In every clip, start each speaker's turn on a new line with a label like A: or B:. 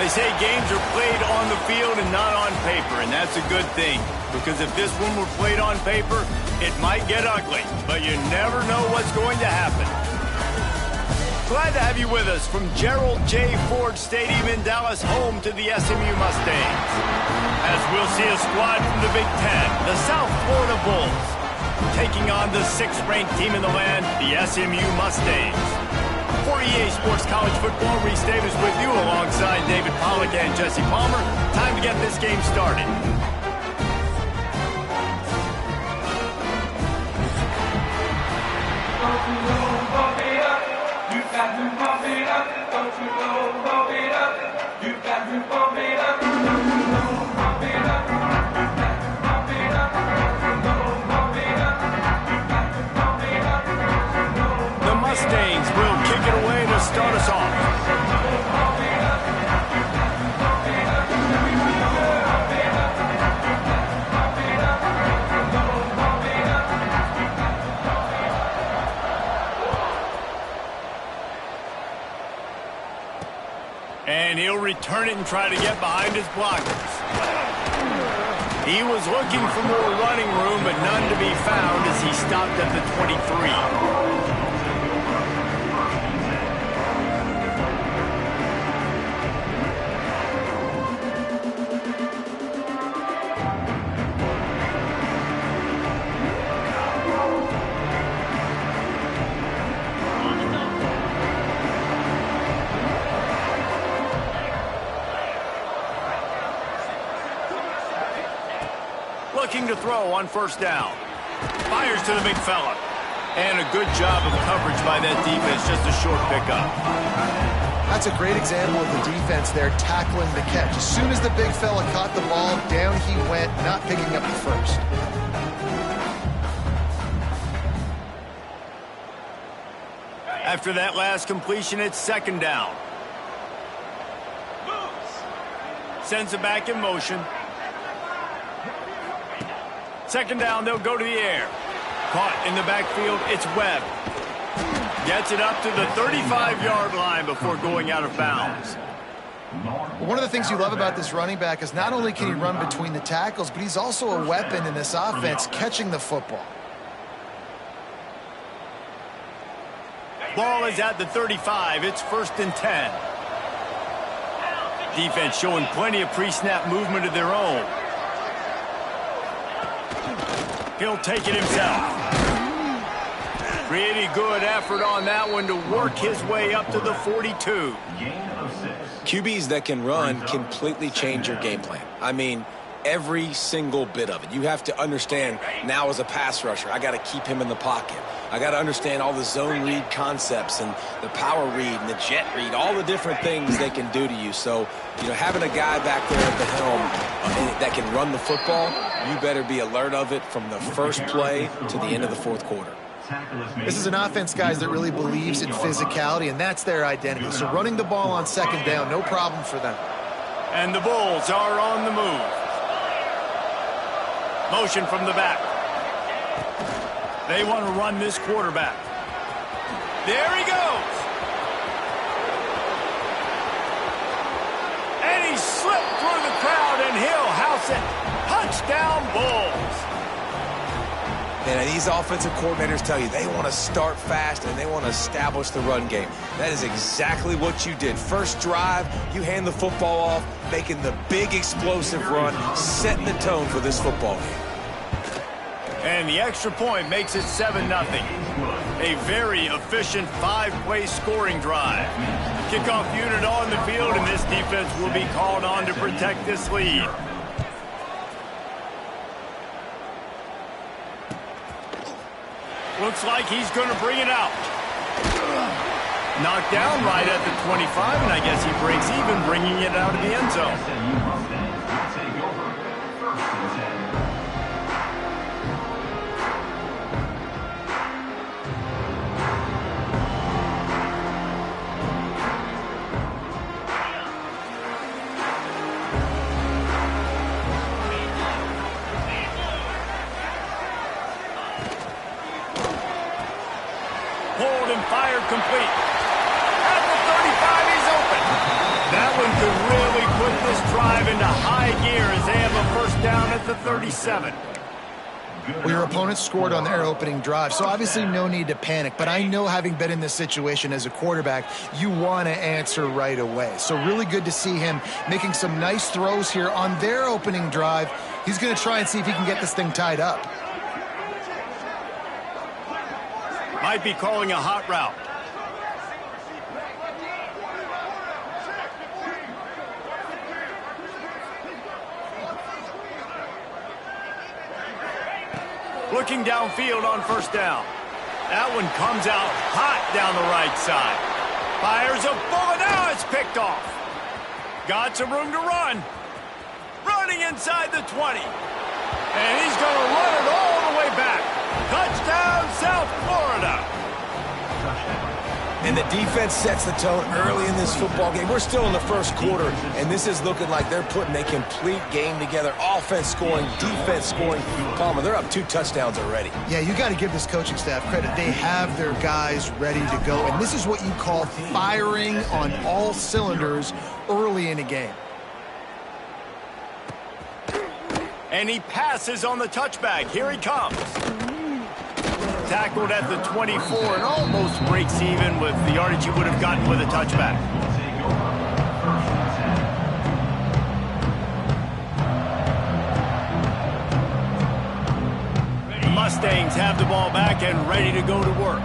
A: They say games are played on the field and not on paper, and that's a good thing. Because if this one were played on paper, it might get ugly, but you never know what's going to happen. Glad to have you with us from Gerald J. Ford Stadium in Dallas, home to the SMU Mustangs. As we'll see a squad from the Big Ten, the South Florida Bulls, taking on the 6th-ranked team in the land, the SMU Mustangs. For EA Sports College Football, Reese Davis with you alongside David Pollack and Jesse Palmer. Time to get this game started. The Mustangs will kick it away to start us off. And he'll return it and try to get behind his blockers. He was looking for more running room, but none to be found as he stopped at the 23. Looking to throw on first down. Fires to the big fella. And a good job of coverage by that defense, just a short pickup.
B: That's a great example of the defense there tackling the catch. As soon as the big fella caught the ball, down he went, not picking up the first.
A: After that last completion, it's second down. Sends it back in motion. Second down, they'll go to the air. Caught in the backfield, it's Webb. Gets it up to the 35-yard line before going out of bounds.
B: One of the things you love about this running back is not only can he run between the tackles, but he's also a weapon in this offense, catching the football.
A: Ball is at the 35. It's 1st and 10. Defense showing plenty of pre-snap movement of their own. He'll take it himself. Pretty good effort on that one to work his way up to the 42.
C: QBs that can run completely change your game plan. I mean, every single bit of it. You have to understand now as a pass rusher, I got to keep him in the pocket. I got to understand all the zone read concepts and the power read and the jet read, all the different things they can do to you. So, having a guy back there at the helm that can run the football, you better be alert of it from the first play to the end of the fourth quarter.
B: This is an offense, guys, that really believes in physicality, and that's their identity. So running the ball on second down, no problem for them.
A: And the Bulls are on the move. Motion from the back. They want to run this quarterback. There he goes. And he slipped through the crowd, and he'll house it. Touchdown, Bulls.
C: And these offensive coordinators tell you they want to start fast and they want to establish the run game. That is exactly what you did. First drive, you hand the football off, making the big explosive run, setting the tone for this football game.
A: And the extra point makes it 7-0. A very efficient 5-play scoring drive. Kickoff unit on the field, and this defense will be called on to protect this lead. Looks like he's going to bring it out. Knocked down right at the 25, and I guess he breaks even, bringing it out of the end zone. Pulled and fired complete. At the 35, he's open. That one could really this drive into high gear as they have a first down at the 37.
B: Well, your opponent scored on their opening drive, so obviously no need to panic. But I know, having been in this situation as a quarterback, you want to answer right away. So really good to see him making some nice throws here on their opening drive. He's going to try and see if he can get this thing tied up.
A: Might be calling a hot route. Looking downfield on first down. That one comes out hot down the right side. Fires a bullet. Now it's picked off. Got some room to run. Running inside the 20. And he's going to run it all the way back. Touchdown, South Florida.
C: And the defense sets the tone early in this football game. We're still in the first quarter, and this is looking like they're putting a complete game together. Offense scoring, defense scoring. Palmer, they're up 2 touchdowns already.
B: Yeah, you got to give this coaching staff credit. They have their guys ready to go, and this is what you call firing on all cylinders early in a game.
A: And he passes on the touchback. Here he comes. Tackled at the 24 and almost breaks even with the yardage he would have gotten with a touchback. The Mustangs have the ball back and ready to go to work.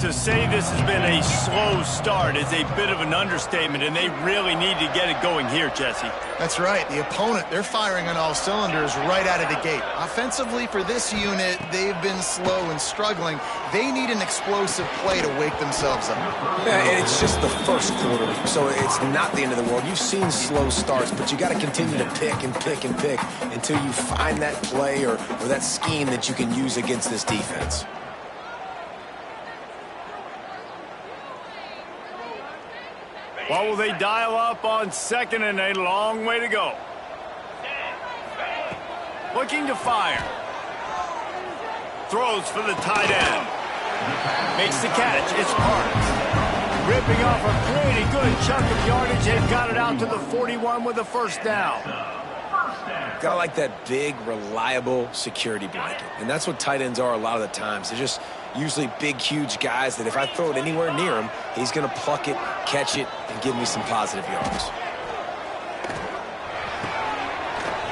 A: To say this has been a slow start is a bit of an understatement, and they really need to get it going here, Jesse.
B: That's right. The opponent, they're firing on all cylinders right out of the gate. Offensively, for this unit, they've been slow and struggling. They need an explosive play to wake themselves up.
C: Yeah, and it's just the first quarter, so it's not the end of the world. You've seen slow starts, but you got to continue to pick and pick and pick until you find that play or that scheme that you can use against this defense.
A: What will they dial up on second and a long way to go? Looking to fire. Throws for the tight end. Makes the catch. It's Parks. Ripping off a pretty good chunk of yardage. They've got it out to the 41 with a first down.
C: Gotta like that big, reliable security blanket. And that's what tight ends are a lot of the times. They're just usually big, huge guys that if I throw it anywhere near him, he's going to pluck it, catch it, and give me some positive yards.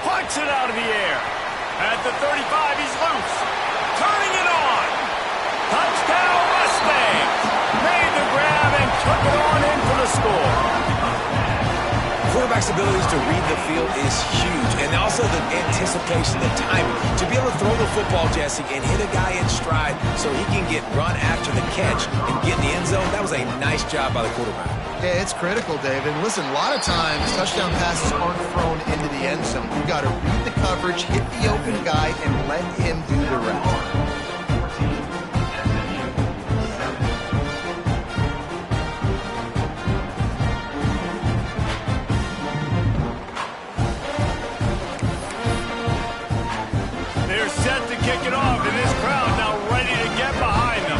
A: Plucks it out of the air. At the 35, he's loose. Turning it on. Touchdown, Mustangs. Made the grab and took it on in for the score.
C: Quarterback's abilities to read the field is huge, and also the anticipation, the timing. To be able to throw the football, Jesse, and hit a guy in stride so he can get run after the catch and get in the end zone, that was a nice job by the quarterback.
B: Yeah, it's critical, David. And listen, a lot of times touchdown passes aren't thrown into the end zone. You've got to read the coverage, hit the open guy, and let him do the rest.
A: Kick it off, and this crowd now ready to get behind them.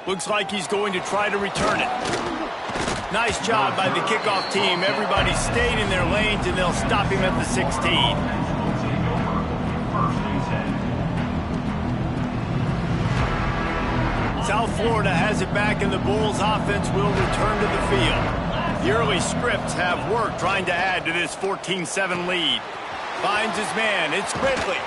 A: Looks like he's going to try to return it. Nice job by the kickoff team. Everybody stayed in their lanes, and they'll stop him at the 16. South Florida has it back, and the Bulls offense will return to the field. The early scripts have worked trying to add to this 14-7 lead. Finds his man. It's Ridley.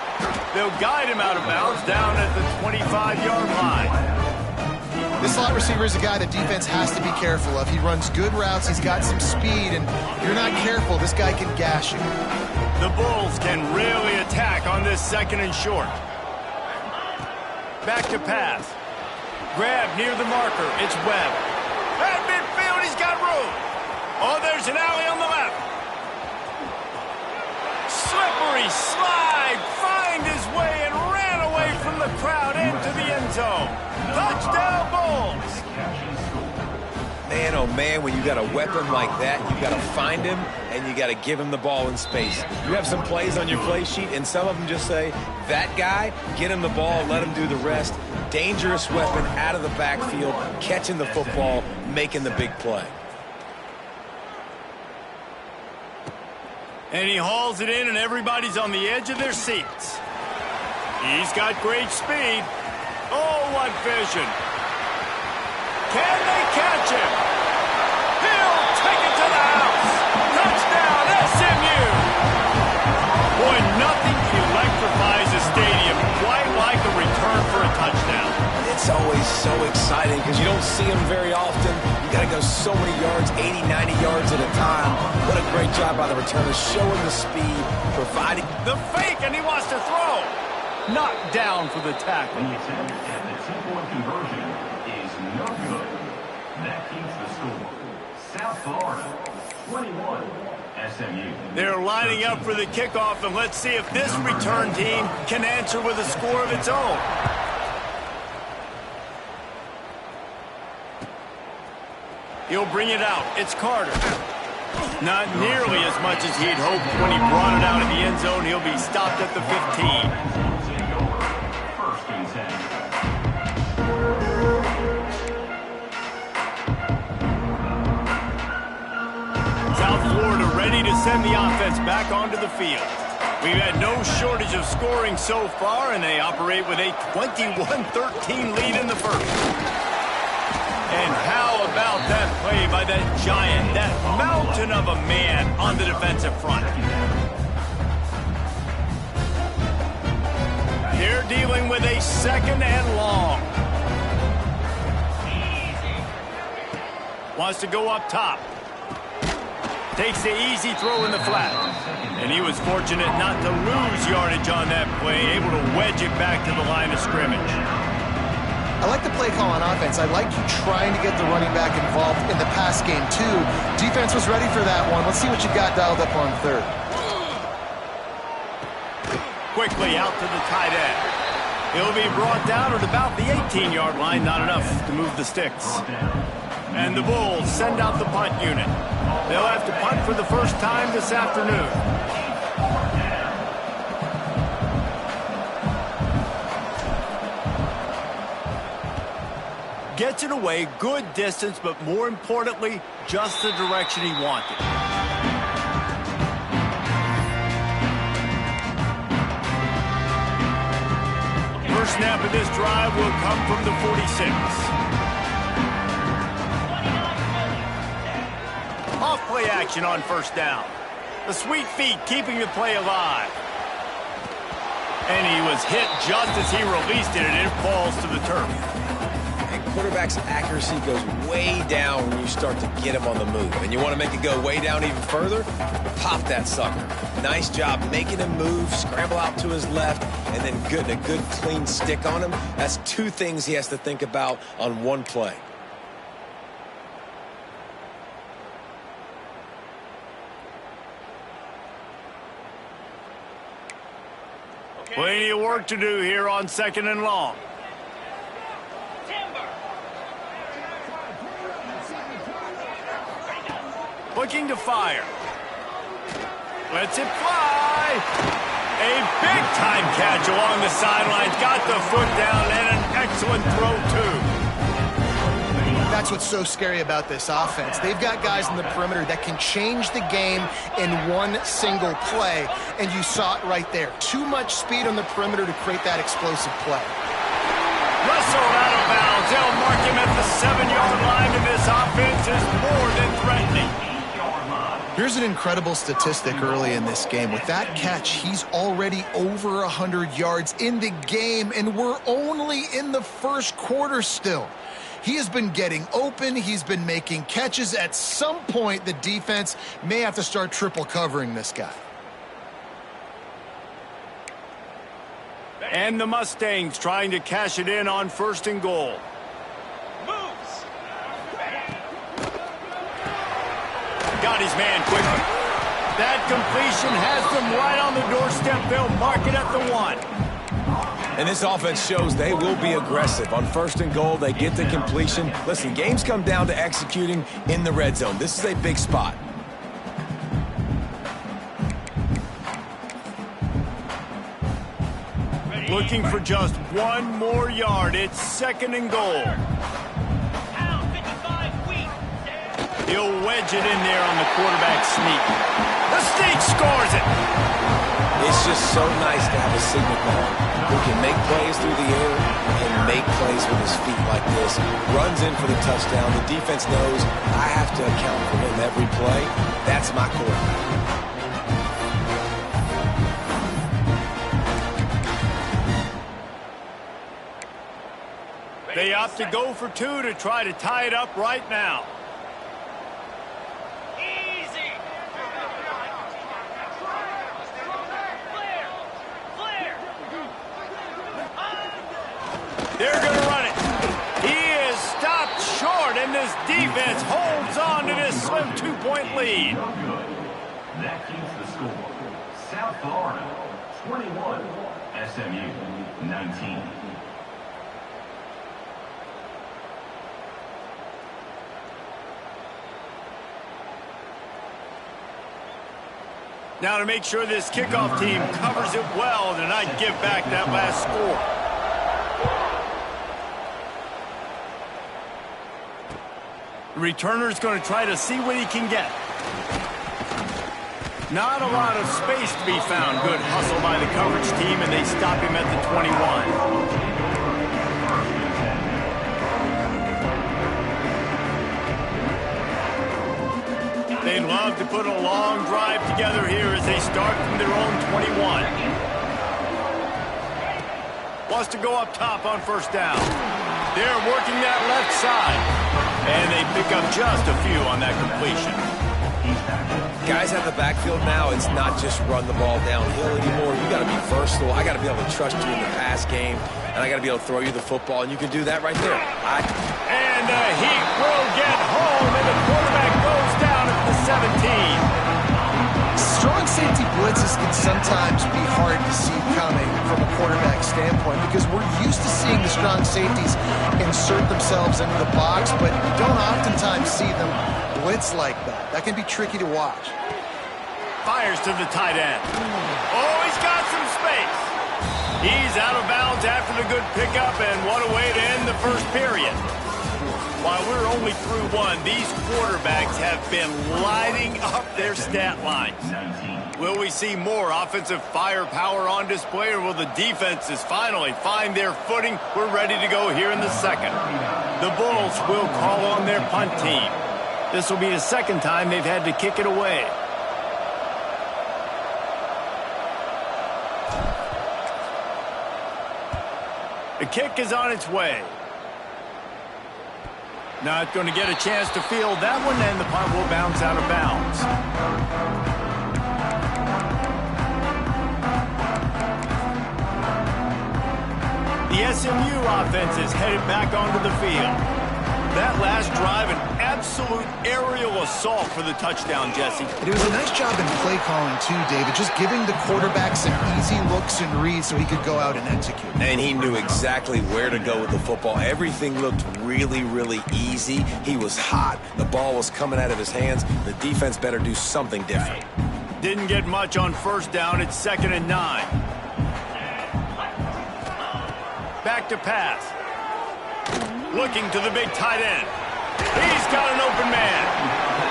A: They'll guide him out of bounds down at the 25-yard line.
B: This slot receiver is a guy the defense has to be careful of. He runs good routes. He's got some speed, and if you're not careful, this guy can gash you.
A: The Bulls can really attack on this second and short. Back to pass. Grab near the marker. It's Webb. At midfield, he's got room. Oh, there's an alley on the left. Slippery slide. Find his way and ran away from the crowd into the end zone. Touchdown, Bulls.
C: Man, man, oh man, when you got a weapon like that, you got to find him and you got to give him the ball in space. You have some plays on your play sheet, and some of them just say, that guy, get him the ball, let him do the rest. Dangerous weapon out of the backfield, catching the football, making the big play.
A: And he hauls it in, and everybody's on the edge of their seats. He's got great speed. Oh, what vision. Can they catch him? He'll take it to the house. Touchdown, SMU. Boy, nothing electrifies a stadium quite like a return for a touchdown.
C: It's always so exciting because you don't see them very often. You got to go so many yards, 80, 90 yards at a time. What a great job by the returner, showing the speed, providing
A: the fake, and he wants to throw. Knocked down for the tackle.
D: And the two-point conversion is no good. That keeps the score. South Florida, 21, SMU.
A: They're lining up for the kickoff, and let's see if this return team can answer with a score of its own. He'll bring it out. It's Carter. Not nearly as much as he'd hoped when he brought it out of the end zone. He'll be stopped at the 15. South Florida ready to send the offense back onto the field. We've had no shortage of scoring so far, and they operate with a 21-13 lead in the first. And how about that play by that giant, that mountain of a man on the defensive front? They're dealing with a second and long. Wants to go up top. Takes the easy throw in the flat. And he was fortunate not to lose yardage on that play, able to wedge it back to the line of scrimmage.
B: I like the play call on offense. I like you trying to get the running back involved in the pass game, too. Defense was ready for that one. Let's see what you got dialed up on third.
A: Quickly out to the tight end. He'll be brought down at about the 18-yard line. Not enough to move the sticks. And the Bulls send out the punt unit. They'll have to punt for the first time this afternoon. Gets it away, good distance, but more importantly, just the direction he wanted. First snap of this drive will come from the 46. Off play action on first down. The sweet feet keeping the play alive. And he was hit just as he released it, and it falls to the turf.
C: Quarterback's accuracy goes way down when you start to get him on the move. And you want to make it go way down even further? Pop that sucker. Nice job making him move, scramble out to his left, and then getting a good clean stick on him. That's two things he has to think about on one play.
A: Plenty of work to do here on second and long. Looking to fire. Lets it fly. A big-time catch along the sidelines. Got the foot down and an excellent throw, too.
B: That's what's so scary about this offense. They've got guys in the perimeter that can change the game in one single play, and you saw it right there. Too much speed on the perimeter to create that explosive play.
A: Wrestled out of bounds. They'll mark him at the 7-yard line, and this offense is more than threatening.
B: Here's an incredible statistic early in this game. With that catch, he's already over 100 yards in the game, and we're only in the first quarter still. He has been getting open. He's been making catches. At some point, the defense may have to start triple covering this guy.
A: And the Mustangs trying to cash it in on first and goal. Got his man quickly. That completion has them right on the doorstep. They'll mark it at the 1.
C: And this offense shows they will be aggressive. On 1st and goal, they get the completion. Listen, games come down to executing in the red zone. This is a big spot.
A: Looking for just one more yard. It's 2nd and goal. He'll wedge it in there on the quarterback sneak. The sneak scores it.
C: It's just so nice to have a signal ball who can make plays through the air and make plays with his feet like this. Runs in for the touchdown. The defense knows I have to account for him every play. That's my quarterback.
A: They opt to go for 2 to try to tie it up right now. Easy. They're going to run it. He is stopped short, and this defense holds on to this slim 2-point lead.
D: That keeps the score. South Florida, 21. SMU, 19.
A: Now to make sure this kickoff team covers it well to not give back that last score. The returner's going to try to see what he can get. Not a lot of space to be found. Good hustle by the coverage team, and they stop him at the 21. They'd love to put a long drive together here as they start from their own 21. Wants to go up top on 1st down. They're working that left side. And they pick up just a few on that completion.
C: Guys out of the backfield now, it's not just run the ball downhill anymore. You got to be versatile. I got to be able to trust you in the pass game, and I got to be able to throw you the football, and you can do that right there.
A: And the Heat will get home, and the quarterback goes down at the 17.
B: Strong safety blitzes can sometimes be hard to see coming from a quarterback standpoint because we're used to seeing the strong safeties insert themselves into the box, but we don't oftentimes see them blitz like that. That can be tricky to watch.
A: Fires to the tight end. Oh, he's got some space. He's out of bounds after the good pickup, and what a way to end the first period. While we're only through one, these quarterbacks have been lighting up their stat lines. Will we see more offensive firepower on display, or will the defenses finally find their footing? We're ready to go here in the second. The Bulls will call on their punt team. This will be the 2nd time they've had to kick it away. The kick is on its way. Not going to get a chance to field that one, and the punt will bounce out of bounds. The SMU offense is headed back onto the field. That last drive, an absolute aerial assault for the touchdown, Jesse.
B: It was a nice job in play calling, too, David, just giving the quarterback some easy looks and reads so he could go out and execute.
C: And he knew exactly where to go with the football. Everything looked really, really easy. He was hot. The ball was coming out of his hands. The defense better do something different.
A: Didn't get much on 1st down. It's 2nd and 9. Back to pass. Looking to the big tight end. He's got an open man.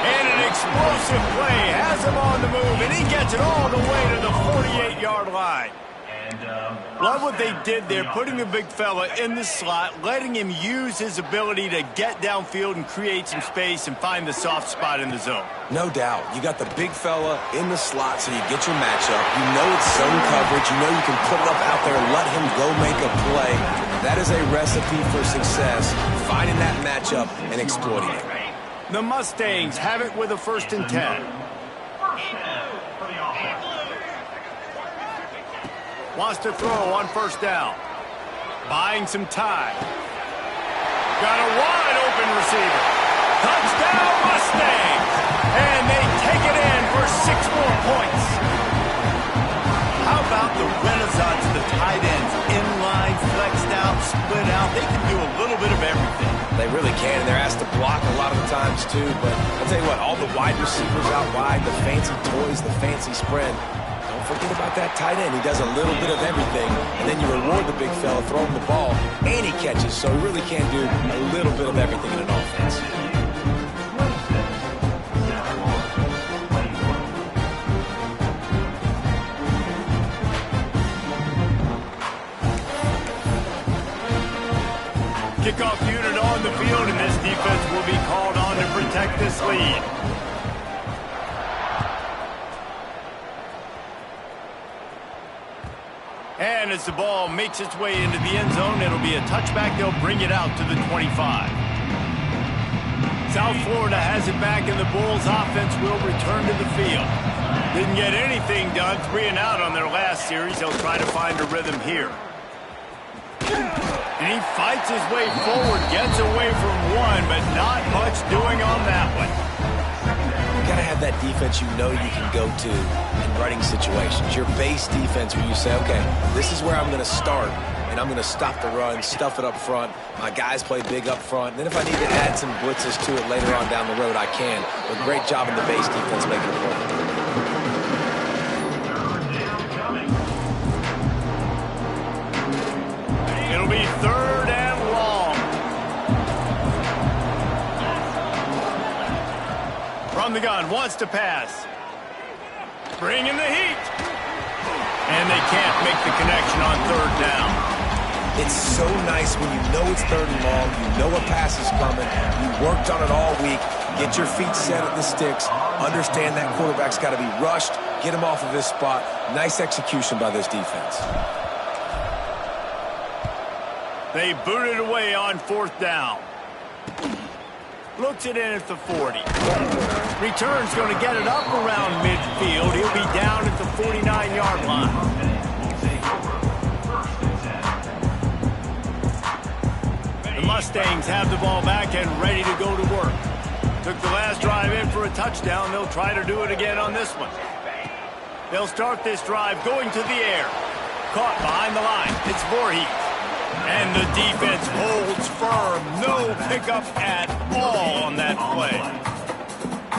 A: And an explosive play has him on the move, and he gets it all the way to the 48-yard line. Love what they did there, putting the big fella in the slot, letting him use his ability to get downfield and create some space and find the soft spot in the zone.
C: No doubt. You got the big fella in the slot so you get your matchup. You know it's zone coverage. You know you can put it up out there and let him go make a play. That is a recipe for success, finding that matchup and exploiting it.
A: The Mustangs have it with a 1st and 10. Wants to throw on 1st down. Buying some time. Got a wide open receiver. Touchdown Mustangs! And they take it in for 6 more points. How about the renaissance of the tight ends in line
C: too, but I'll tell you what, all the wide receivers out wide, the fancy toys, the fancy spread, don't forget about that tight end. He does a little bit of everything, and then you reward the big fella, throw him the ball, and he catches, so he really can do a little bit of everything in an offense.
A: Kickoff unit on the field, and this defense will be called on to protect this lead. And as the ball makes its way into the end zone, it'll be a touchback. They'll bring it out to the 25. South Florida has it back, and the Bulls offense will return to the field. Didn't get anything done, 3 and out on their last series. They'll try to find a rhythm here. And he fights his way forward, gets away from one, but not much doing on that one.
C: You got to have that defense you know you can go to in running situations. Your base defense where you say, okay, this is where I'm going to start, and I'm going to stop the run, stuff it up front. My guys play big up front. And then if I need to add some blitzes to it later on down the road, I can. But great job in the base defense making it work.
A: It'll be 3rd and long. From the gun, wants to pass. Bringing the heat. And they can't make the connection on 3rd down.
C: It's so nice when you know it's 3rd and long, you know a pass is coming, you worked on it all week, get your feet set at the sticks, understand that quarterback's got to be rushed, get him off of his spot. Nice execution by this defense.
A: They boot it away on 4th down. Looks it in at the 40. Return's going to get it up around midfield. He'll be down at the 49-yard line. The Mustangs have the ball back and ready to go to work. Took the last drive in for a touchdown. They'll try to do it again on this one. They'll start this drive going to the air. Caught behind the line. It's Voorhees. And the defense holds firm. No pickup at all on that play.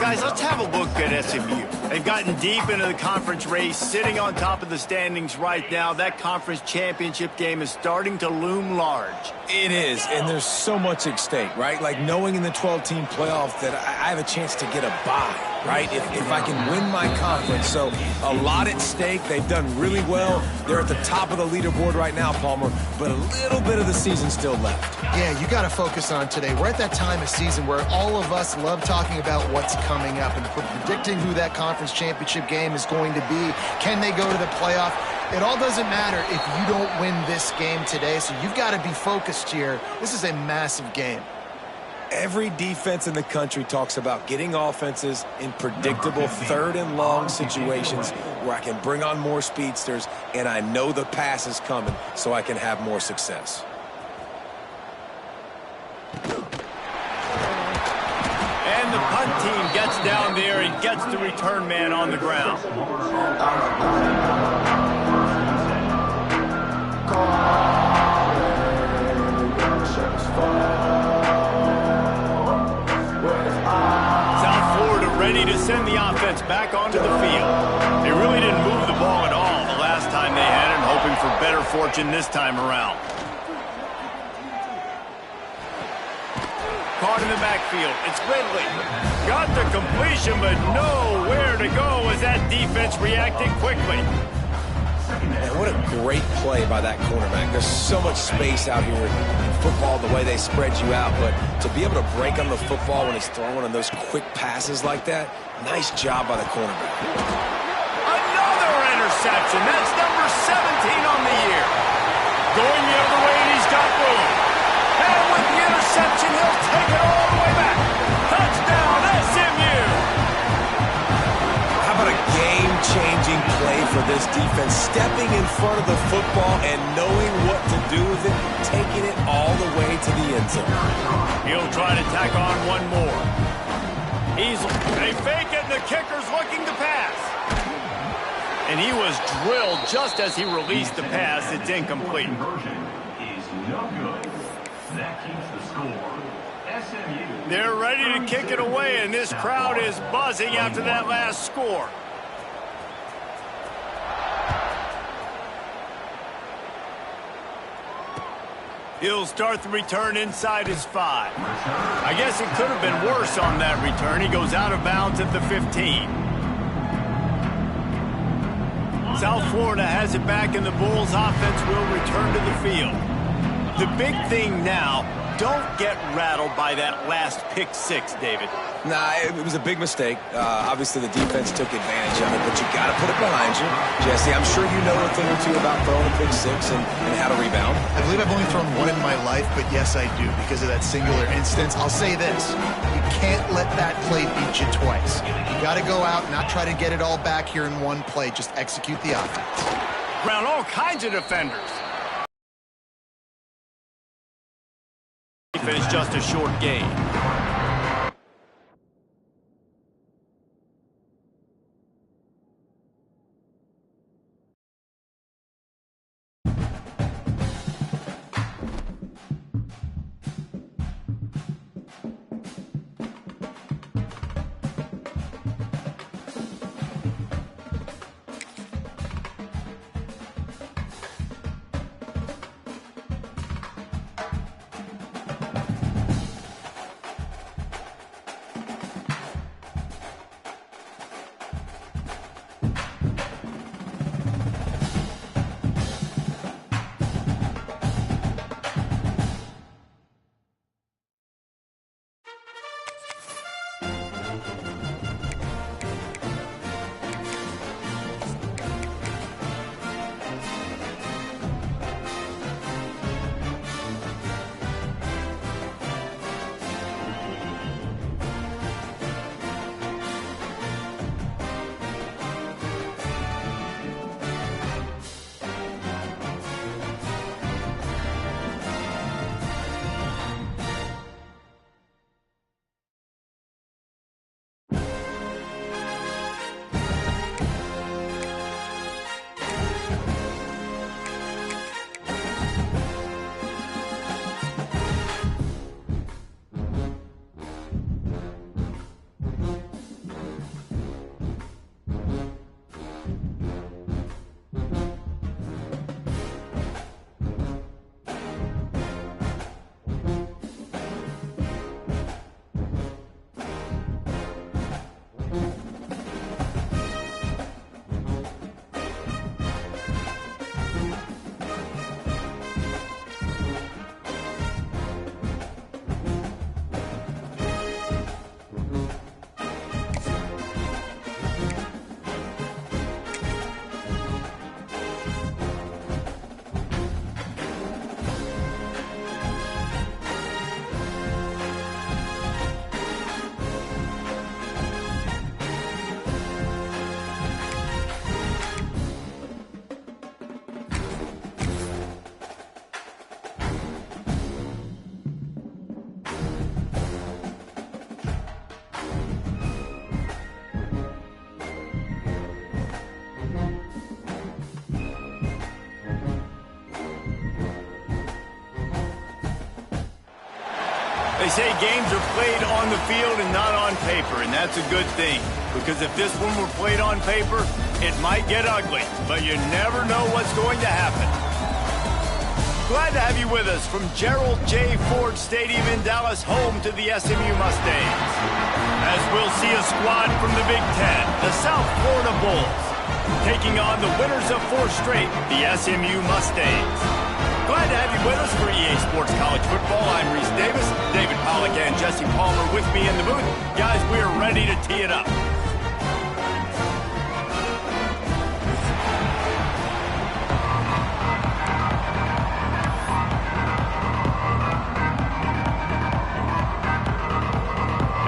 A: Guys, let's have a look at SMU. They've gotten deep into the conference race, sitting on top of the standings right now. That conference championship game is starting to loom large.
C: It is, and there's so much at stake, right? Like knowing in the 12-team playoff that I have a chance to get a bye, right? If I can win my conference. So a lot at stake. They've done really well. They're at the top of the leaderboard right now, Palmer, but a little bit of the season still left.
B: Yeah, you got to focus on today. We're at that time of season where all of us love talking about what's coming up and predicting who that conference championship game is going to be. Can they go to the playoff? It all doesn't matter if you don't win this game today, so you've got to be focused here. This is a massive game.
C: Every defense in the country talks about getting offenses in predictable 3rd and long situations where I can bring on more speedsters and I know the pass is coming so I can have more success.
A: And the punt team gets down there and gets the return man on the ground. South Florida ready to send the offense back onto the field. They really didn't move the ball at all the last time they had it, hoping for better fortune this time around. Caught in the backfield. It's Ridley. Got the completion, but nowhere to go as that defense reacted quickly.
C: Man, what a great play by that cornerback. There's so much space out here in football, the way they spread you out, but to be able to break on the football when he's throwing on those quick passes like that, nice job by the cornerback.
A: Another interception. That's number 17 on the year. Going the other way, and he's got room. And with the interception, he'll take it all the way back. Touchdown, SMU.
C: How about a game-changing play for this defense? Stepping in front of the football and knowing what to do with it, taking it all the way to the end zone.
A: He'll try to tack on one more. They fake it, and the kicker's looking to pass. And he was drilled just as he released the pass. It's incomplete.
D: Conversion is no good. That keeps the score SMU.
A: They're ready to kick it away, and this crowd is buzzing after that last score. He'll start the return inside his 5. I guess it could have been worse on that return. He goes out of bounds at the 15. South Florida has it back, and the Bulls offense will return to the field. The big thing now, don't get rattled by that last pick-6, David.
C: Nah, it was a big mistake. Obviously, the defense took advantage of it, but you got to put it behind you. Jesse, I'm sure you know a thing or two about throwing a pick-6 and how to rebound.
B: I believe I've only thrown one in my life, but yes, I do, because of that singular instance. I'll say this. You can't let that play beat you twice. You got to go out, not try to get it all back here in one play. Just execute the offense.
A: Around all kinds of defenders. It's just a short game. They say games are played on the field and not on paper, and that's a good thing. Because if this one were played on paper, it might get ugly, but you never know what's going to happen. Glad to have you with us from Gerald J. Ford Stadium in Dallas, home to the SMU Mustangs. As we'll see a squad from the Big Ten, the South Florida Bulls, taking on the winners of 4 straight, the SMU Mustangs. Glad to have you with us for EA Sports College Football. I'm Reese Davis, David Pollack and Jesse Palmer with me in the booth. Guys, we're ready to tee it up.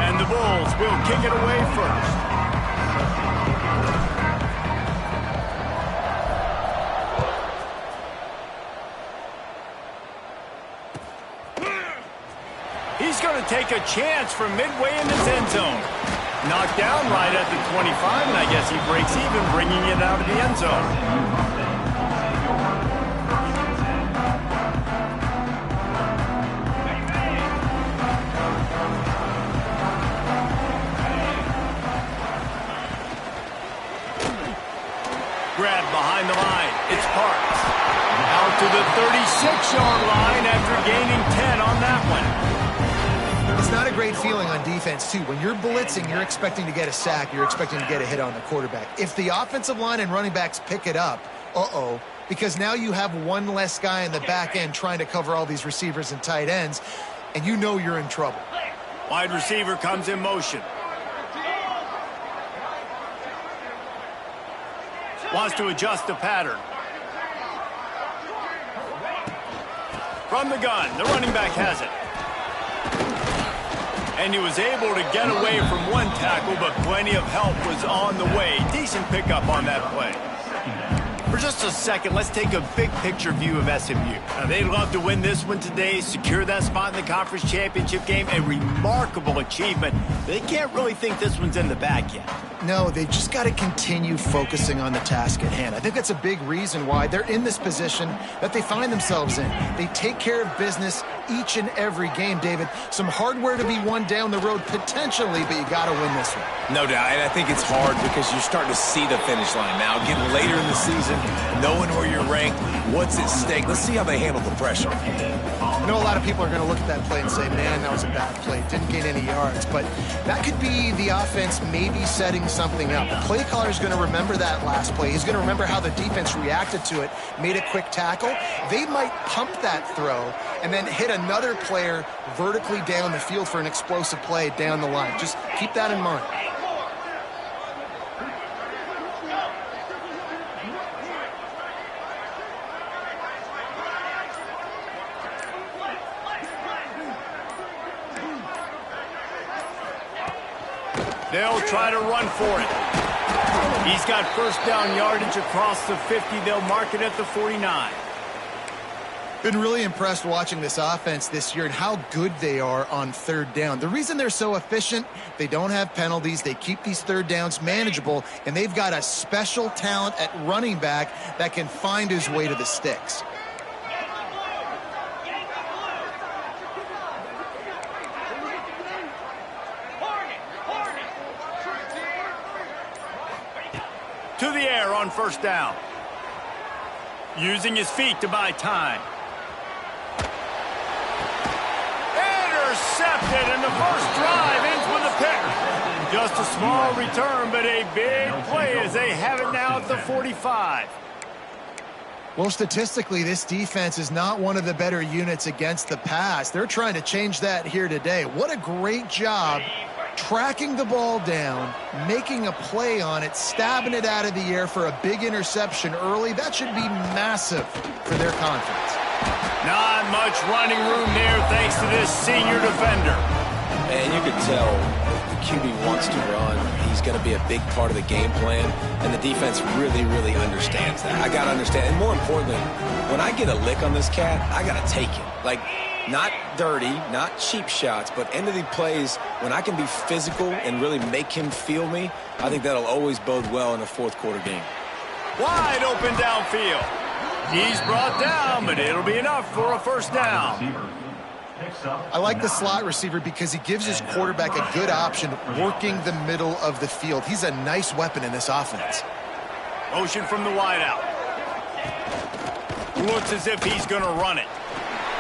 A: And the Bulls will kick it away first. He's going to take a chance from midway in his end zone. Knocked down right at the 25, and I guess he breaks even, bringing it out of the end zone. grab behind the line. It's Parks. Out to the 36-yard line after gaining 10 on that one.
B: It's not a great feeling on defense, too. When you're blitzing, you're expecting to get a sack. You're expecting to get a hit on the quarterback. If the offensive line and running backs pick it up, because now you have one less guy in the back end trying to cover all these receivers and tight ends, and you know you're in trouble.
A: Wide receiver comes in motion. Wants to adjust the pattern. From the gun, the running back has it. And he was able to get away from one tackle, but plenty of help was on the way. Decent pickup on that play. For just a second, let's take a big picture view of SMU. Now, they'd love to win this one today, secure that spot in the conference championship game. A remarkable achievement. They can't really think this one's in the bag yet.
B: No, they've just got to continue focusing on the task at hand. I think that's a big reason why they're in this position that they find themselves in. They take care of business each and every game, David. Some hardware to be won down the road potentially, but you got to win this one.
C: No doubt, and I think it's hard because you're starting to see the finish line now. Getting later in the season, knowing where you're ranked, what's at stake. Let's see how they handle the pressure.
B: I know a lot of people are going to look at that play and say, man, that was a bad play. Didn't gain any yards. But that could be the offense maybe setting something up. The play caller is going to remember that last play. He's going to remember how the defense reacted to it, made a quick tackle. They might pump that throw and then hit another player vertically down the field for an explosive play down the line. Just keep that in mind.
A: They'll try to run for it. He's got first down yardage across the 50. They'll mark it at the 49.
B: Been really impressed watching this offense this year and how good they are on third down. The reason they're so efficient, they don't have penalties. They keep these third downs manageable, and they've got a special talent at running back that can find his way to the sticks.
A: To the air on first down. Using his feet to buy time. Intercepted, and the first drive ends with a pick. Just a small return, but a big play as they have it now at the 45.
B: Well, statistically, this defense is not one of the better units against the pass. They're trying to change that here today. What a great job tracking the ball down, making a play on it, stabbing it out of the air for a big interception early. That should be massive for their confidence.
A: Not much running room there thanks to this senior defender.
C: And you could tell the QB wants to run. He's going to be a big part of the game plan, and the defense really, really understands that. I got to understand, and more importantly, when I get a lick on this cat, I got to take it. Like, not dirty, not cheap shots, but end of the plays, when I can be physical and really make him feel me, I think that'll always bode well in a fourth quarter game.
A: Wide open downfield. He's brought down, but it'll be enough for a first down.
B: I like the slot receiver because he gives his quarterback a good option working the middle of the field. He's a nice weapon in this offense.
A: Motion from the wideout. Looks as if he's going to run it.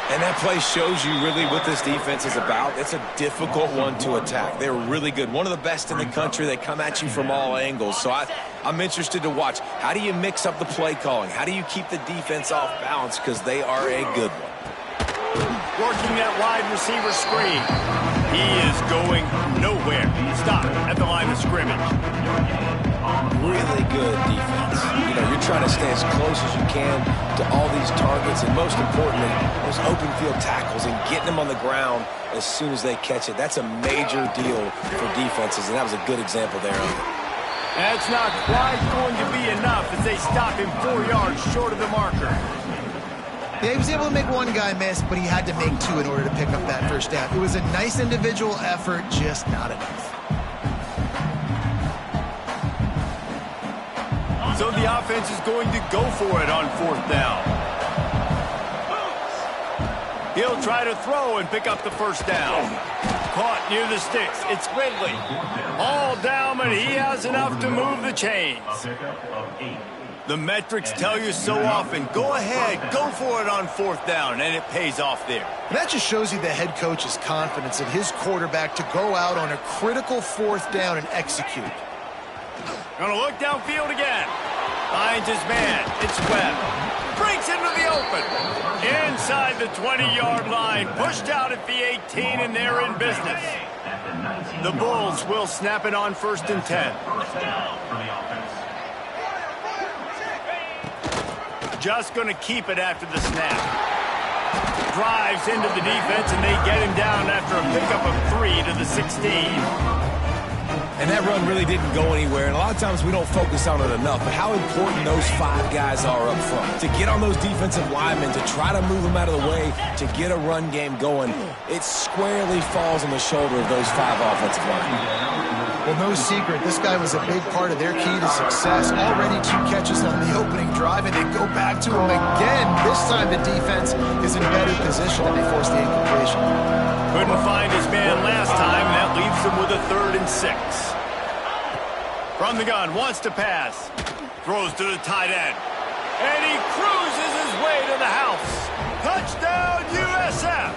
C: And that play shows you really what this defense is about. It's a difficult one to attack. They're really good. One of the best in the country. They come at you from all angles. So I'm interested to watch. How do you mix up the play calling? How do you keep the defense off balance? Because they are a good one.
A: Working that wide receiver screen. He is going nowhere. Stop at the line of scrimmage.
C: Really good defense. You know, you're trying to stay as close as you can to all these targets, and most importantly, those open field tackles and getting them on the ground as soon as they catch it. That's a major deal for defenses, and that was a good example there of it.
A: That's not quite going to be enough as they stop him 4 yards short of the marker.
B: Yeah, he was able to make one guy miss, but he had to make two in order to pick up that first down. It was a nice individual effort, just not enough.
A: So the offense is going to go for it on fourth down. He'll try to throw and pick up the first down. Caught near the sticks. It's Ridley. All down, but he has enough to move the chains.
D: A pickup of 8.
A: The metrics tell you so often, go ahead, go for it on 4th down, and it pays off there.
B: And that just shows you the head coach's confidence in his quarterback to go out on a critical 4th down and execute.
A: Gonna look downfield again. Finds his man. It's Webb. Breaks into the open. Inside the 20-yard line. Pushed out at the 18, and they're in business. The Bulls will snap it on 1st and 10. Just going to keep it after the snap. Drives into the defense, and they get him down after a pickup of 3 to the 16.
C: And that run really didn't go anywhere, and a lot of times we don't focus on it enough, but how important those 5 guys are up front. To get on those defensive linemen, to try to move them out of the way, to get a run game going, it squarely falls on the shoulder of those 5 offensive linemen.
B: Well, no secret, this guy was a big part of their key to success. Already 2 catches on the opening drive, and they go back to him again. This time the defense is in better position, and they force the incompletion.
A: Couldn't find his man last time, and that leaves him with a 3rd and 6. From the gun, wants to pass. Throws to the tight end. And he cruises his way to the house. Touchdown, USF!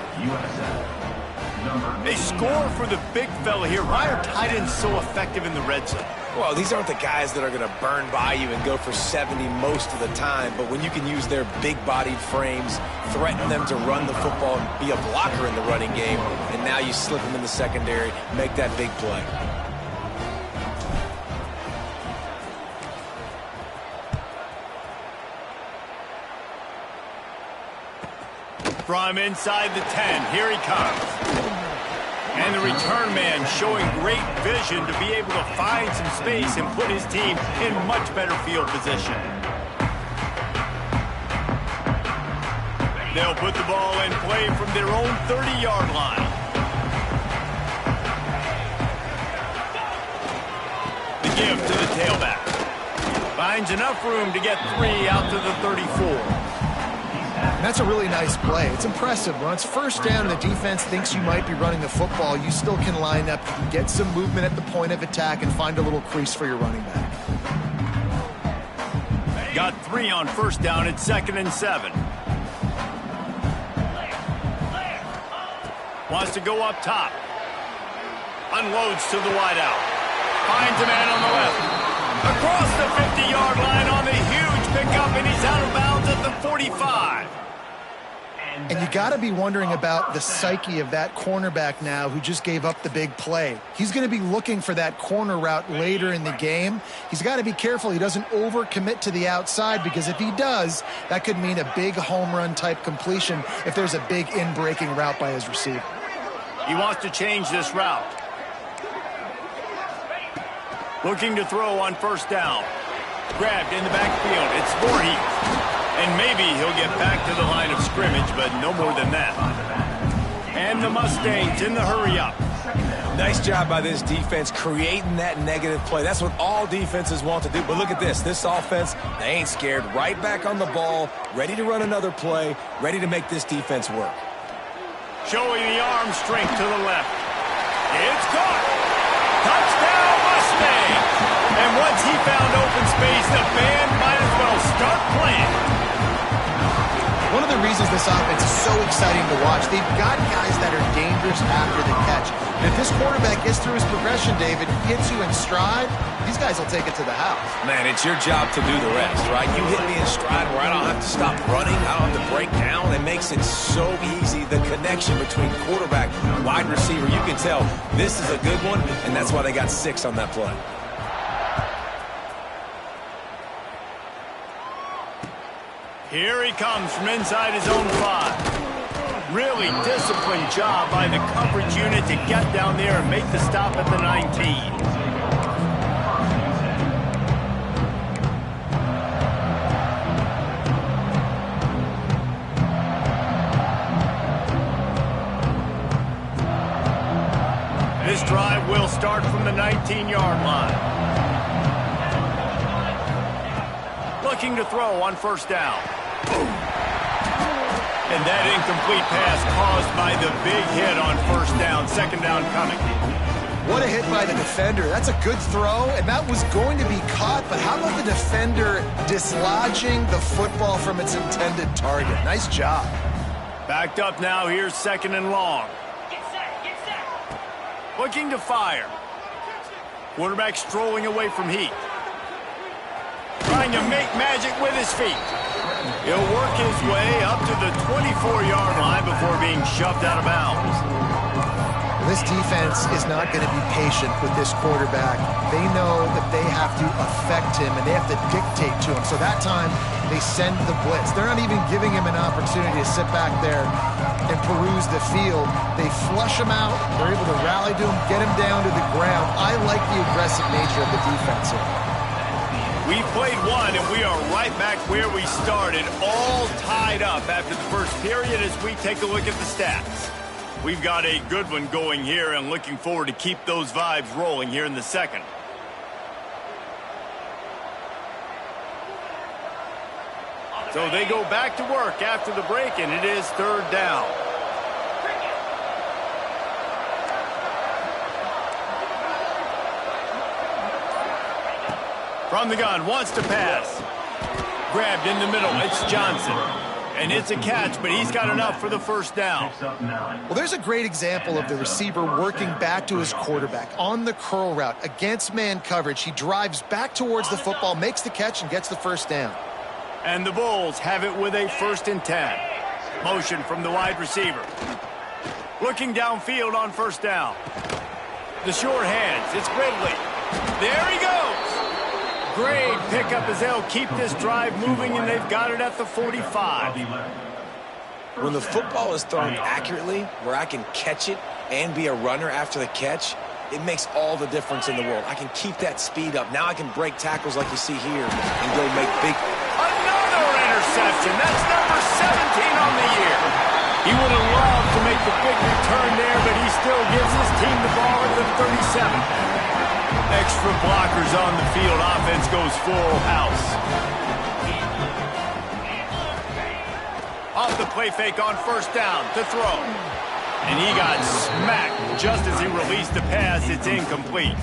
A: They score for the big fella here. Why are tight ends so effective in the red zone?
C: Well, these aren't the guys that are going to burn by you and go for 70 most of the time, but when you can use their big-bodied frames, threaten them to run the football and be a blocker in the running game, and now you slip them in the secondary, make that big play.
A: From inside the 10, here he comes. And the return man showing great vision to be able to find some space and put his team in much better field position. They'll put the ball in play from their own 30-yard line. The give to the tailback. Finds enough room to get 3 out to the 34.
B: That's a really nice play. It's impressive. When it's 1st down and the defense thinks you might be running the football, you still can line up, you can get some movement at the point of attack and find a little crease for your running back.
A: Got 3 on 1st down at 2nd and 7. Wants to go up top. Unloads to the wideout. Finds a man on the left. Across the 50-yard line on the huge pickup, and he's out of bounds at the 45.
B: And you got to be wondering about the psyche of that cornerback now who just gave up the big play. He's going to be looking for that corner route later in the game. He's got to be careful he doesn't overcommit to the outside, because if he does, that could mean a big home run type completion if there's a big in-breaking route by his receiver.
A: He wants to change this route. Looking to throw on 1st down. Grabbed in the backfield. It's Voorhees. And maybe he'll get back to the line of scrimmage, but no more than that. And the Mustangs in the hurry-up.
C: Nice job by this defense creating that negative play. That's what all defenses want to do. But look at this. This offense, they ain't scared. Right back on the ball, ready to run another play, ready to make this defense work.
A: Showing the arm strength to the left. It's caught. Touchdown, Mustangs. And once he found open space, the band might as well start playing.
B: One of the reasons this offense is so exciting to watch, they've got guys that are dangerous after the catch. And if this quarterback gets through his progression, David, hits you in stride, these guys will take it to the house.
C: Man, it's your job to do the rest, right? You hit me in stride where I don't have to stop running, I don't have to break down. It makes it so easy, the connection between quarterback and wide receiver. You can tell this is a good one, and that's why they got 6 on that play.
A: Here he comes from inside his own 5. Really disciplined job by the coverage unit to get down there and make the stop at the 19. This drive will start from the 19-yard line. Looking to throw on 1st down. And that incomplete pass caused by the big hit on 1st down. 2nd down coming.
B: What a hit by the defender. That's a good throw, and that was going to be caught, but how about the defender dislodging the football from its intended target? Nice job.
A: Backed up now, here's 2nd and long. Looking to fire. Quarterback strolling away from Heath. Trying to make magic with his feet. He'll work his way up to the 24-yard line before being shoved out of bounds.
B: This defense is not going to be patient with this quarterback. They know that they have to affect him, and they have to dictate to him. So that time, they send the blitz. They're not even giving him an opportunity to sit back there and peruse the field. They flush him out. They're able to rally to him, get him down to the ground. I like the aggressive nature of the defense here.
A: We played one, and we are right back where we started, all tied up after the first period as we take a look at the stats. We've got a good one going here and looking forward to keep those vibes rolling here in the second. So they go back to work after the break, and it is 3rd down. From the gun, wants to pass. Grabbed in the middle, it's Johnson. And it's a catch, but he's got enough for the 1st down.
B: Well, there's a great example of the receiver working back to his quarterback on the curl route against man coverage. He drives back towards the football, makes the catch, and gets the 1st down.
A: And the Bulls have it with a 1st and 10. Motion from the wide receiver. Looking downfield on 1st down. The short hands, it's Ridley. There he goes. Great pickup as they'll keep this drive moving, and they've got it at the 45.
C: When the football is thrown accurately, where I can catch it and be a runner after the catch, it makes all the difference in the world. I can keep that speed up. Now I can break tackles like you see here and go make big.
A: Another interception. That's number 17 on the year. He would have loved to make the big return there, but he still gives his team the ball at the 37. Extra blockers on the field. Offense goes full house. Off the play fake on 1st down to throw. And he got smacked just as he released the pass. It's incomplete.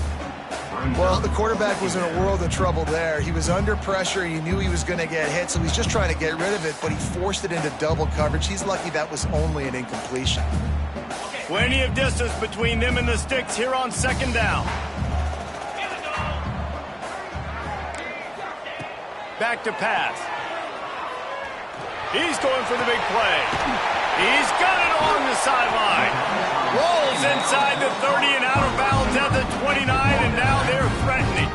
B: Well, the quarterback was in a world of trouble there. He was under pressure. He knew he was going to get hit, so he's just trying to get rid of it, but he forced it into double coverage. He's lucky that was only an incompletion.
A: Plenty of distance between them and the sticks here on 2nd down. Back to pass. He's going for the big play. He's got it along the sideline. Rolls inside the 30 and out of bounds at the 29, and now they're threatening.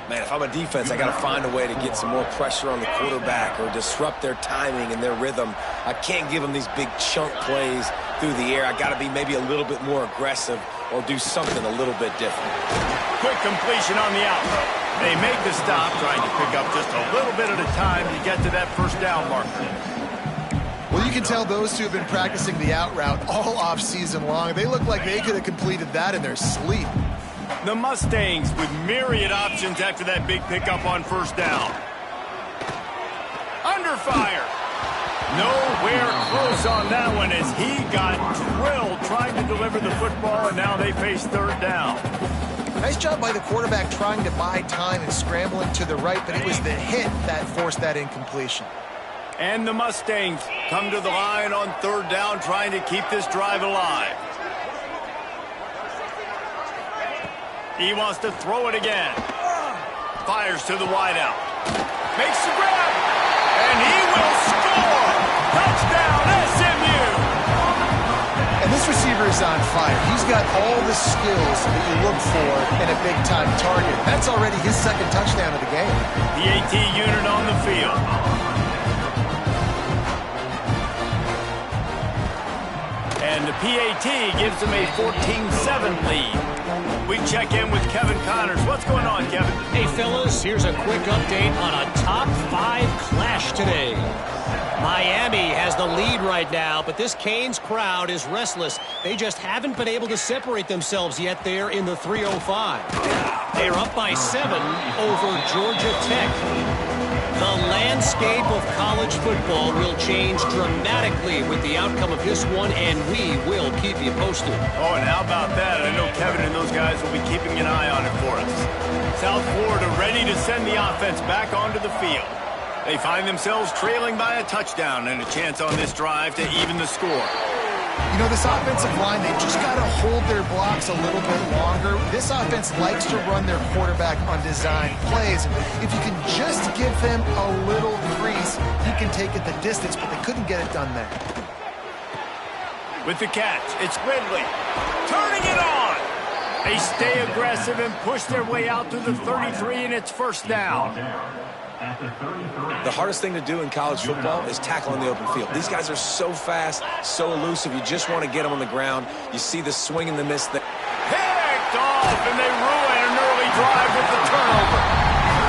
C: Man, if I'm a defense, I got to find a way to get some more pressure on the quarterback or disrupt their timing and their rhythm. I can't give them these big chunk plays through the air. I got to be maybe a little bit more aggressive or do something a little bit different.
A: Quick completion on the out. They make the stop, trying to pick up just a little bit at a time to get to that 1st down marker.
B: Well, you can tell those two have been practicing the out route all off season long. They look like they could have completed that in their sleep.
A: The Mustangs with myriad options after that big pickup on 1st down. Under fire. Nowhere close on that one as he got drilled trying to deliver the football, and now they face 3rd down.
B: Nice job by the quarterback trying to buy time and scrambling to the right, but it was the hit that forced that incompletion.
A: And the Mustangs come to the line on 3rd down, trying to keep this drive alive. He wants to throw it again. Fires to the wideout. Makes the grab. And he will score. Touchdown, SMU.
B: And this receiver is on fire. He's got all the skills that you look for in a big-time target. That's already his 2nd touchdown of the game.
A: The AT unit on the field. And the PAT gives them a 14-7 lead. We check in with Kevin Connors. What's going on, Kevin?
E: Hey, fellas, here's a quick update on a top 5 clash today. Miami has the lead right now, but this Canes crowd is restless. They just haven't been able to separate themselves yet there in the 305. They are up by 7 over Georgia Tech. The landscape of college football will change dramatically with the outcome of this one, and we will keep you posted.
A: Oh, and how about that? I know Kevin and those guys will be keeping an eye on it for us. South Florida ready to send the offense back onto the field. They find themselves trailing by a touchdown and a chance on this drive to even the score.
B: You know, this offensive line, they've just got to hold their blocks a little bit longer. This offense likes to run their quarterback on design plays. If you can just give him a little crease, he can take it the distance, but they couldn't get it done there.
A: With the catch, it's Ridley. Turning it on. They stay aggressive and push their way out to the 33, and it's first down.
C: The hardest thing to do in college football is tackle on the open field. These guys are so fast, so elusive. You just want to get them on the ground. You see the swing and the miss.
A: Picked off, and they ruin an early drive with the turnover.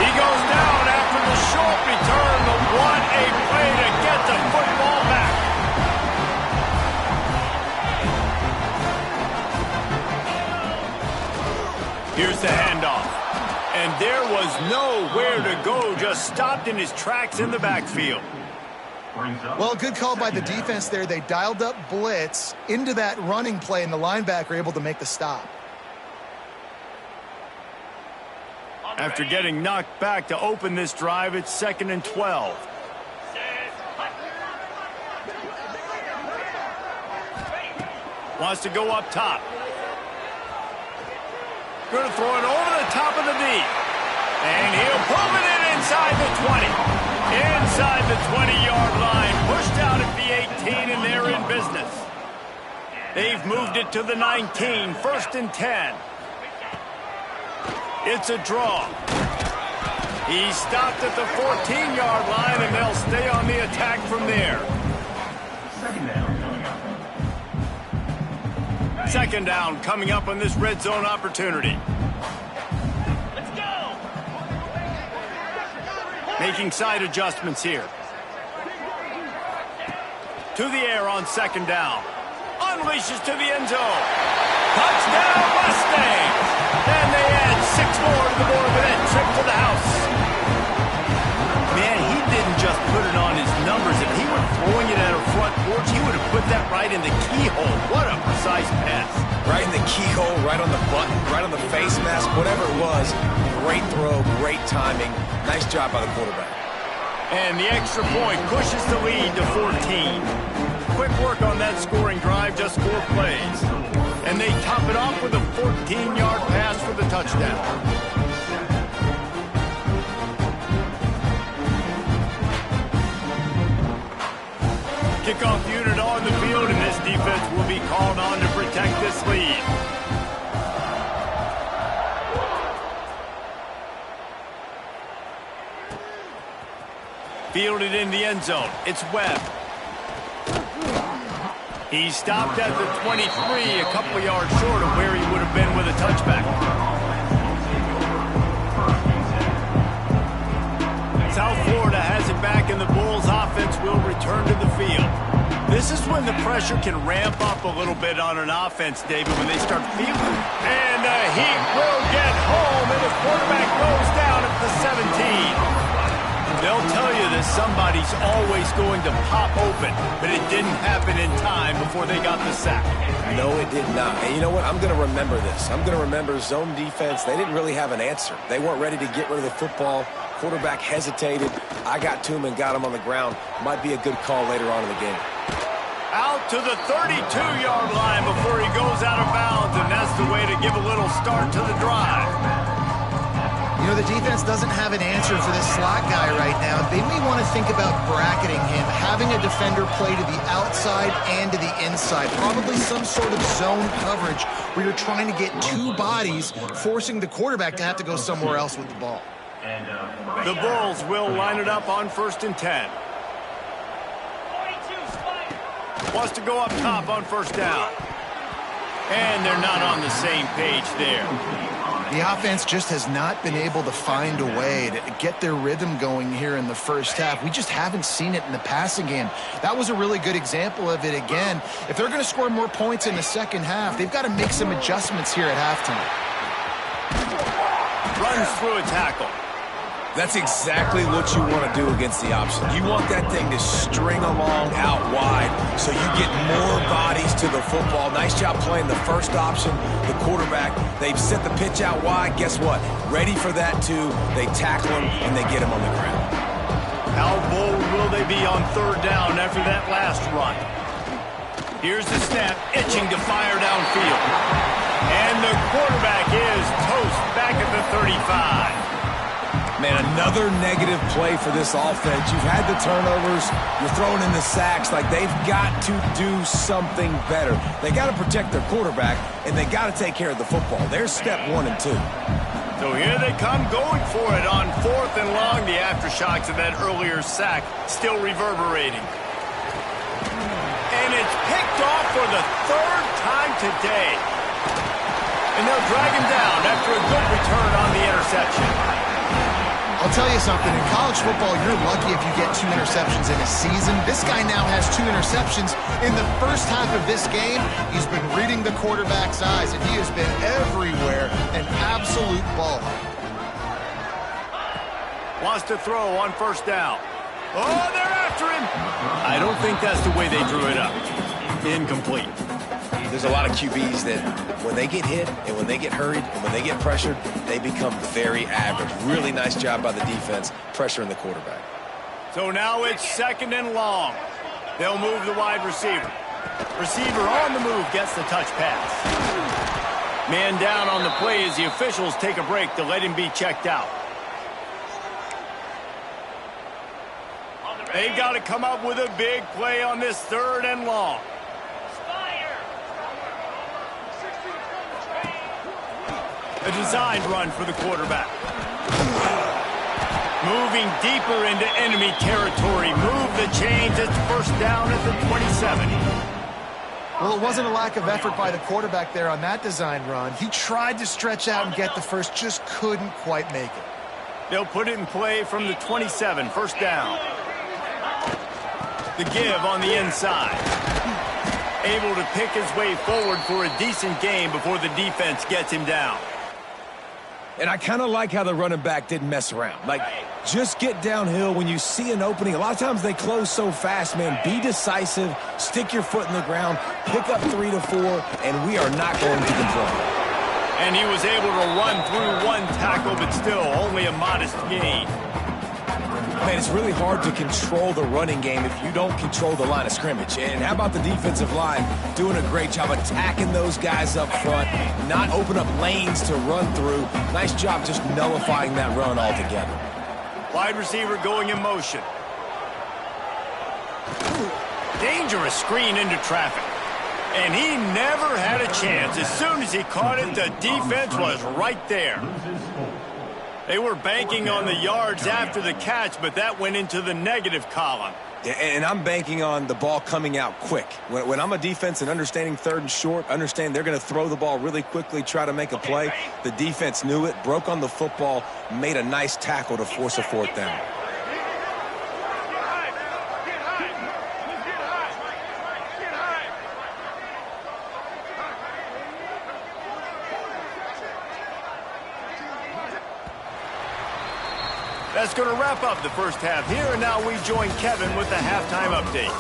A: He goes down after the short return, but what a play to get the football back. Here's the handoff. And there was nowhere to go, just stopped in his tracks in the backfield.
B: Well, good call by the defense there. They dialed up blitz into that running play, and the linebacker able to make the stop.
A: After getting knocked back to open this drive, it's 2nd and 12. Wants to go up top. Going to throw it over the top of the knee. And he'll pull it in inside the 20. Inside the 20-yard line. Pushed out at the 18, and they're in business. They've moved it to the 19. 1st and 10. It's a draw. He stopped at the 14-yard line, and they'll stay on the attack from there. Second down coming up on this red zone opportunity. Let's go! Making side adjustments here. To the air on 2nd down. Unleashes to the end zone. Touchdown Mustangs! And they add 6 more to the board with that trip to the house. Man, he didn't just put it on his numbers. If he were throwing it at a front porch, he would have put that right in the keyhole. What a precise pass.
C: Right in the keyhole, right on the button, right on the face mask, whatever it was. Great throw, great timing. Nice job by the quarterback.
A: And the extra point pushes the lead to 14. Quick work on that scoring drive, just 4 plays. And they top it off with a 14-yard pass for the touchdown. Kickoff unit on the field, and this defense will be called on to protect this lead. Fielded in the end zone. It's Webb. He stopped at the 23, a couple yards short of where he would have been with a touchback. South Florida has it back, and the Bulls offense will return to the field. This is when the pressure can ramp up a little bit on an offense, David, when they start feeling it. And he will get home, and the quarterback goes down at the 17. They'll tell you that somebody's always going to pop open, but it didn't happen in time before they got the sack.
C: No, it did not. And you know what? I'm going to remember this. I'm going to remember zone defense. They didn't really have an answer. They weren't ready to get rid of the football. Quarterback hesitated. I got to him and got him on the ground. Might be a good call later on in the game.
A: Out to the 32-yard line before he goes out of bounds, and that's the way to give a little start to the drive.
B: You know, the defense doesn't have an answer for this slot guy right now. They may want to think about bracketing him, having a defender play to the outside and to the inside. Probably some sort of zone coverage where you're trying to get 2 bodies, forcing the quarterback to have to go somewhere else with the ball.
A: The Bulls will line it up on 1st and 10. Wants to go up top on 1st down. And they're not on the same page there.
B: The offense just has not been able to find a way to get their rhythm going here in the first half. We just haven't seen it in the passing game. That was a really good example of it again. If they're going to score more points in the second half, they've got to make some adjustments here at halftime.
A: Runs through a tackle.
C: That's exactly what you want to do against the option. You want that thing to string along out wide so you get more bodies to the football. Nice job playing the first option, the quarterback. They've set the pitch out wide. Guess what? Ready for that too. They tackle him and they get him on the ground.
A: How bold will they be on third down after that last run? Here's the snap, itching to fire downfield. And the quarterback is toast back at the 35.
C: Man, another negative play for this offense. You've had the turnovers. You're throwing in the sacks. Like, they've got to do something better. They got to protect their quarterback, and they got to take care of the football. There's step 1 and 2.
A: So here they come going for it on 4th and long. The aftershocks of that earlier sack still reverberating. And it's picked off for the 3rd time today. And they'll drag him down after a good return on the interception.
B: I'll tell you something, in college football, you're lucky if you get 2 interceptions in a season. This guy now has 2 interceptions. In the first half of this game, he's been reading the quarterback's eyes, and he has been everywhere, an absolute ball hawk.
A: Wants to throw on first down. Oh, they're after him. I don't think that's the way they drew it up. Incomplete.
C: There's a lot of QBs that when they get hit and when they get hurried and when they get pressured, they become very average. Really nice job by the defense pressuring the quarterback.
A: So now it's 2nd and long. They'll move the wide receiver. Receiver on the move gets the touch pass. Man down on the play as the officials take a break to let him be checked out. They've got to come up with a big play on this 3rd and long. A designed run for the quarterback. Moving deeper into enemy territory. Move the chains. It's first down at the 27.
B: Well, it wasn't a lack of effort by the quarterback there on that design run. He tried to stretch out and get the first, just couldn't quite make it.
A: They'll put it in play from the 27, first down. The give on the inside. Able to pick his way forward for a decent gain before the defense gets him down.
C: And I kind of like how the running back didn't mess around. Like, just get downhill when you see an opening. A lot of times they close so fast, man. Be decisive, stick your foot in the ground, pick up 3 to 4, and we are not going to complain.
A: And he was able to run through 1 tackle, but still only a modest gain.
C: Man, it's really hard to control the running game if you don't control the line of scrimmage. And how about the defensive line doing a great job attacking those guys up front, not open up lanes to run through. Nice job just nullifying that run altogether.
A: Wide receiver going in motion. Dangerous screen into traffic. And he never had a chance. As soon as he caught it, the defense was right there. They were banking on the yards after the catch, but that went into the negative column.
C: Yeah, and I'm banking on the ball coming out quick. When I'm a defense and understanding 3rd and short, understand they're going to throw the ball really quickly, try to make a play. The defense knew it, broke on the football, made a nice tackle to force a 4th down.
A: That's going to wrap up the first half here, and now we join Kevin with the halftime update.